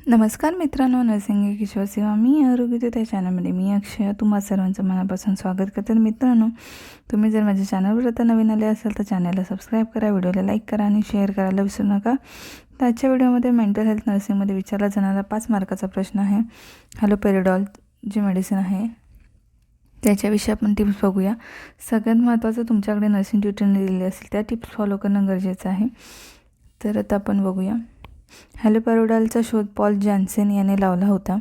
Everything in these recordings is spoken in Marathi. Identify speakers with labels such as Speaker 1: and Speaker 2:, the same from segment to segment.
Speaker 1: नमस्कार मित्रांनो, नर्सिंग किशोर सेवा मी आरोग्य त्या चॅनलमध्ये मी अक्षय तुम्हा सर्वांचं मनापासून स्वागत करते. मित्रांनो, तुम्ही जर माझ्या चॅनलवर आता नवीन आले असाल तर चॅनलला सबस्क्राईब करा, व्हिडिओला लाईक करा आणि शेअर करायला विसरू नका. तर आजच्या व्हिडिओमध्ये मेंटल हेल्थ नर्सिंगमध्ये विचारला जाणारा 5 मार्काचा प्रश्न आहे. हॅलोपेरिडॉल जी मेडिसिन आहे त्याच्याविषयी आपण टिप्स बघूया. सगळ्यात महत्त्वाचं तुमच्याकडे नर्सिंग ट्युटरने दिलेले असेल त्या टिप्स फॉलो करणं गरजेचं आहे. तर आता आपण बघूया. हॅलोपेरिडॉलचा शोध पॉल जॉन्सन याने लावला होता.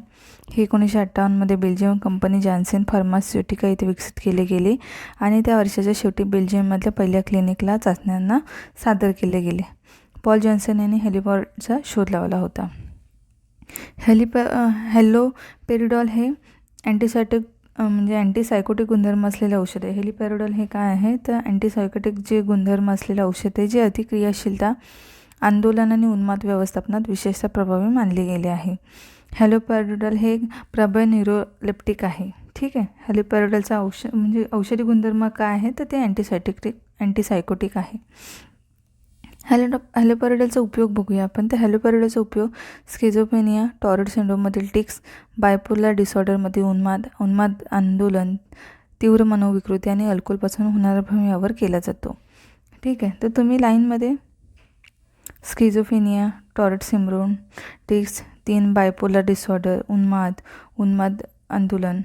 Speaker 1: हे 1958मध्ये बेल्जियम कंपनी जॉन्सन फार्मास्युटिका येथे विकसित केले गेले आणि त्या वर्षाच्या शेवटी बेल्जियममधल्या पहिल्या क्लिनिकला चाचण्यांना सादर केले गेले. पॉल जॉन्सन यांनी हॅलोपेरिडॉलचा शोध लावला होता. हॅलोपेरिडॉल हे अँटीसायकोटिक गुणधर्म असलेले औषध आहे. हॅलोपेरिडॉल हे काय आहे तर अँटीसायकोटिक जे गुणधर्म असलेले औषध आहे जे अतिक्रियाशीलता, आंदोलन आणि उन्माद व्यवस्थापनात विशेषतः प्रभावी मानले गेले आहे. हॅलोपेरिडॉल हे एक प्रबळ न्यूरोलेप्टिक आहे. ठीक आहे. हॅलोपेरिडॉलचा औषधी गुणधर्म काय आहे तर ते अँटीसायकोटिक आहे. हॅलोपेरिडॉलचा उपयोग बघूया आपण. तर हॅलोपेरिडॉलचा उपयोग स्किझोफ्रेनिया, टॉर्रेट सिंड्रोममधील टिक्स, बायपोलर डिसऑर्डरमध्ये उन्माद आंदोलन, तीव्र मनोविकृती आणि अल्कोहोलपासून होणारा भ्रम यावर केला जातो. ठीक आहे. तर तुम्ही लाईनमध्ये schizophrenia, Tourette syndrome, tics, 3 bipolar disorder, उन्माद आंदोलन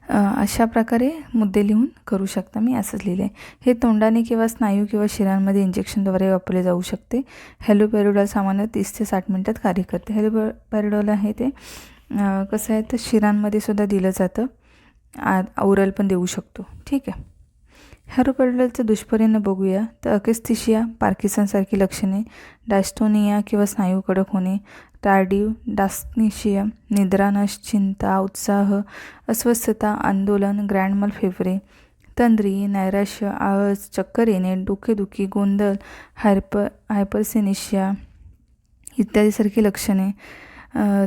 Speaker 1: अशा प्रकारे मुद्दे लिहून करू शकता. मी असंच लिहिले आहे. हे तोंडाने किंवा स्नायू किंवा शिरांमध्ये इंजेक्शनद्वारे वापरले जाऊ शकते. हॅलोपेरिडॉल सामान्यतः 30 ते 60 मिनिटात कार्य करते. हॅलोपेरिडॉल आहे ते कसं आहे तर शिरांमध्ये सुद्धा दिलं जातं, ओरल पण देऊ शकतो. ठीक आहे. हॅलोपेरिडॉलचे दुष्परिणाम बघूया. तर अकेस्थेशिया, पार्किन्सनसारखी लक्षणे, डायस्टोनिया किंवा स्नायू कडक होणे, टार्डिव डास्निशिया, निद्रानाश, चिंता, उत्साह, अस्वस्थता, आंदोलन, ग्रँड माल फेव्रे, तंद्री, नैराश्य, आळस, चक्कर येणे, डोकेदुखी, गोंधळ, हायपरसेनिशिया इत्यादीसारखी लक्षणे.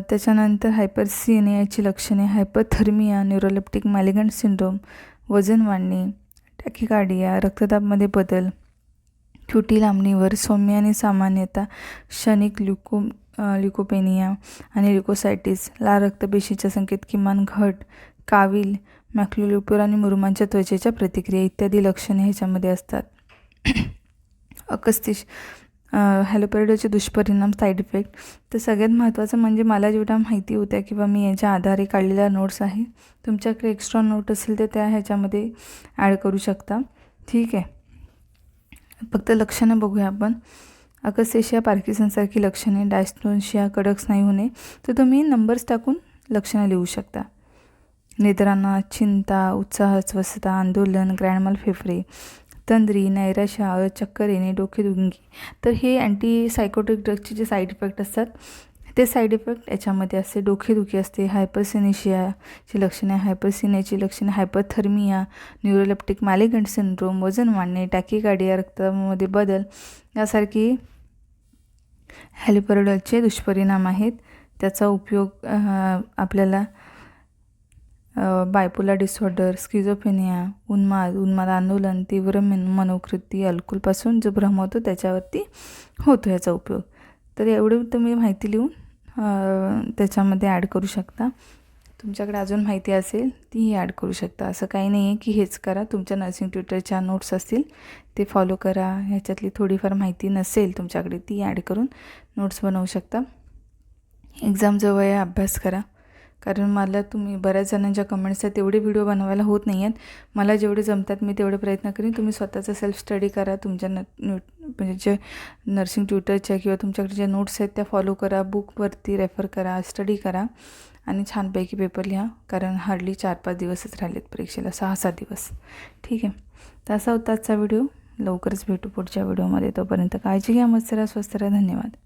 Speaker 1: त्याच्यानंतर हायपरसिनियाची लक्षणे, हायपरथर्मिया, न्यूरोलेप्टिक मॅलिगंट सिंड्रोम, वजन वाढणे, टॅकिकार्डिया, रक्तदाबामध्ये बदल, छोटी लांबणीवर, सौम्य आणि सामान्यता, क्षणिक ल्युकोपेनिया आणि ल्युकोसायटिस, लाल रक्तपेशीच्या संकेत, किमान घट, कावील, मॅक्युलोप्युर आणि मुरुमांच्या त्वचेच्या प्रतिक्रिया इत्यादी लक्षणे ह्याच्यामध्ये असतात. हॅलोपेरिडॉलचे दुष्परिणाम, साईड इफेक्ट. तर सगळ्यात महत्त्वाचं म्हणजे मला जेवढ्या माहिती होत्या किंवा मी याच्या आधारे काढलेल्या नोट्स आहे. तुमच्याकडे एक्स्ट्रा नोट असेल तर त्या ह्याच्यामध्ये ॲड करू शकता. ठीक आहे. फक्त लक्षणं बघूया आपण. अकेस्थेशिया, पार्किन्सनसारखी लक्षणे, डायस्टोनिशिया, कडक स्नायू होणे. तर तुम्ही नंबर्स टाकून लक्षणं लिहू शकता. निद्रानाश, चिंता, उत्साह, अस्वस्थता, आंदोलन, ग्रँड माल फेव्रे, तंद्री, नैराश्य, आळस, चक्कर येणे, डोकेदुखी. तर हे अँटीसायकोटिक ड्रगचे जे साईड इफेक्ट असतात ते साईड इफेक्ट याच्यामध्ये असते. डोकेदुखी असते, हायपरसिनेशियाची लक्षणे, हायपरसिनियाची लक्षणे, हायपरथर्मिया, न्यूरोलेप्टिक मॅलिगंट सिंड्रोम, वजन वाढणे, टॅकिकार्डिया, रक्तामध्ये बदल यासारखी हॅलोपेरिडॉलचे दुष्परिणाम आहेत. त्याचा उपयोग आपल्याला बायपोलर डिसऑर्डर, स्किझोफ्रेनिया, उन्माद आंदोलन, तीव्र मनोकृती, अल्कोहोलपासून जो भ्रम होतो त्याच्यावरती होतो याचा उपयोग. तर एवढी तुम्ही माहिती लिहून त्याच्यामध्ये ॲड करू शकता. तुमच्याकडे अजून माहिती असेल तीही ॲड करू शकता. असं काही नाही आहे की हेच करा. तुमच्या नर्सिंग ट्युटरच्या नोट्स असतील ते फॉलो करा. ह्याच्यातली थोडीफार माहिती नसेल तुमच्याकडे ती ॲड करून नोट्स बनवू शकता. एक्झाम जवळ आहे, अभ्यास करा. कारण मला तुम्ही बऱ्याच जणांच्या कमेंट्स आहेत तेवढे व्हिडिओ बनवायला होत नाही आहेत. मला जेवढे जमतात मी तेवढे प्रयत्न करीन. तुम्ही स्वतःचा सेल्फ स्टडी करा. तुमच्या म्हणजे जे नर्सिंग ट्युटरच्या किंवा तुमच्याकडे ज्या नोट्स आहेत त्या फॉलो करा. बुकवरती रेफर करा, स्टडी करा आणि छानपैकी पेपर लिहा. कारण हार्डली 4-5 दिवसच राहिलेत परीक्षेला, 6-7 दिवस. ठीक आहे. तर असा होता आजचा व्हिडिओ. लवकरच भेटू पुढच्या व्हिडिओमध्ये. तोपर्यंत काळजी घ्या, मस्त राहा, स्वस्त राहा. धन्यवाद.